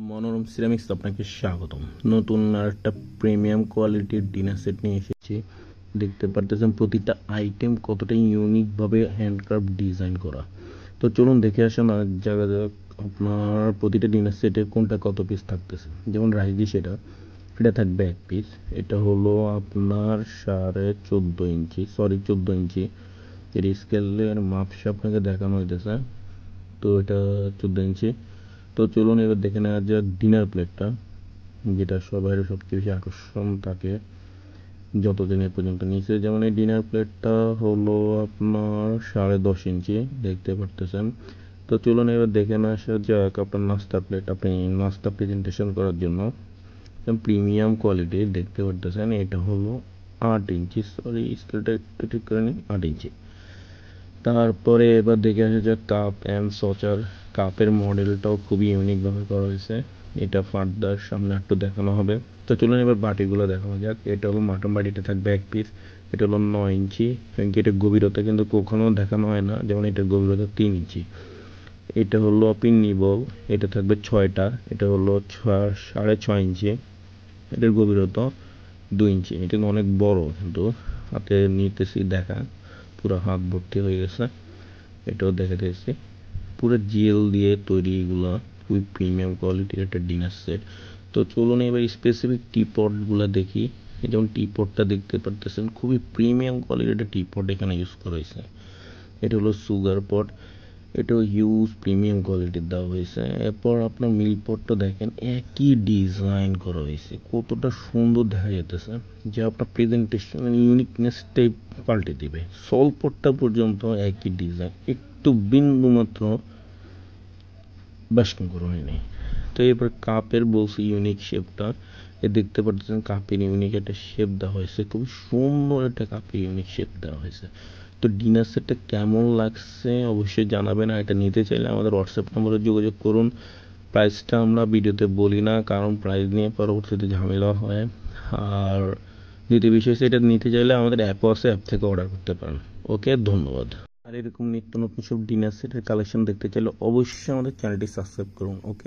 মনোরম সিরামিক্স আপনাকে স্বাগতম। নতুন আরেকটা প্রিমিয়াম কোয়ালিটির ডিনার সেট নিয়ে এসেছি। দেখতে পারতেছেন প্রতিটা আইটেম কতটা ইউনিকভাবে হ্যান্ডক্রাফট ডিজাইন করা। তো চলুন দেখে আসুন আরেক জায়গা যাক আপনার প্রতিটা ডিনার সেটে কোনটা কত পিস থাকতেছে। যেমন রাইজি এটা থাকবে এক পিস। এটা হলো আপনার 14.5 ইঞ্চি এর স্কেলের মাপসা আপনাকে দেখানো হইতেছে। তো এটা 14 ইঞ্চি। তো চলুন এবার দেখে নেওয়া যাক ডিনার প্লেটটা, যেটা সবার সবচেয়ে বেশি আকর্ষণ থাকে যতদিনের পর্যন্ত নিচে। যেমন এই ডিনার প্লেটটা হলো আপনার 10.5 ইঞ্চি, দেখতে পারতেছেন। তো চলুন এবার দেখে নেওয়া যাক আপনার নাস্তা প্লেট। আপনি নাস্তা প্রেজেন্টেশন করার জন্য প্রিমিয়াম কোয়ালিটির দেখতে পারতেছেন। এটা হলো 8 ইঞ্চি, স্কেলটা একটু ঠিক করে নিন, 8 ইঞ্চি। তারপরে এবার দেখে আসা যাক কাপ অ্যান্ড সচার। কাপের মডেলটাও খুবই ইউনিকভাবে করা হয়েছে। এটা ফার্দার সামনে একটু দেখানো হবে। তো চলুন এবার বাটিগুলো দেখানো যাক। এটা হলো মাটন বাটিটা থাকবে এক পিস। এটা হলো 9 ইঞ্চি, এটার গভীরতা কিন্তু কখনো দেখানো হয় না। যেমন এটার গভীরতা 3 ইঞ্চি। এটা হলো পিন্নি বল, এটা থাকবে 6টা। এটা হলো 6.5 ইঞ্চি, এটার গভীরতা 2 ইঞ্চি। এটা অনেক বড়, কিন্তু হাতে নিতেছি দেখা পুরো হাত ভর্তি হয়ে গেছে। এটাও দেখাতেছি পুরো জেল দিয়ে তৈরি, এগুলো খুবই প্রিমিয়াম কোয়ালিটির একটা ডিনার সেট। তো চলুন এবার স্পেসিফিক টি পটগুলো দেখি। যেমন টি পটটা দেখতে পারতেছেন, খুবই প্রিমিয়াম কোয়ালিটির একটা টি পট এখানে ইউজ করা হয়েছে। এটা হলো সুগার পট, এটাও হিউজ প্রিমিয়াম কোয়ালিটির দেওয়া হয়েছে। এরপর আপনার মিল পটটা দেখেন, একই ডিজাইন করা হয়েছে, কতটা সুন্দর দেখা যেতেছে, যে আপনার প্রেজেন্টেশন ইউনিকনেসটাই পাল্টে দিবে। সল পটটা পর্যন্ত একই ডিজাইন, একটু বিন্দু মাত্র বাস্কিং করা হয়নি। তো এরপর কাপের বলছি ইউনিক শেপটা, দেখতে পাচ্ছেন কাপের ইউনিক একটা শেপ দেওয়া হয়েছে, খুবই সুন্দর একটা কাপের ইউনিক শেপ দেওয়া হয়েছে। তো ডিনার সেটটা কেমন লাগছে অবশ্যই জানাবেন। আর এটা নিতে চাইলে আমাদের হোয়াটসঅ্যাপ নম্বরে যোগাযোগ করুন। প্রাইসটা আমরা ভিডিওতে বলি না, কারণ প্রাইস নিয়ে পরবর্তীতে ঝামেলা হয়। আর দ্বিতীয় বিষয় হচ্ছে, এটা নিতে চাইলে আমাদের অ্যাপও আছে, অ্যাপ থেকে অর্ডার করতে পারেন। ওকে, ধন্যবাদ। আর এরকম নিত্য নতুন সব ডিনার সেটের কালেকশন দেখতে চাইলে অবশ্যই আমাদের চ্যানেলটি সাবস্ক্রাইব করুন। ওকে।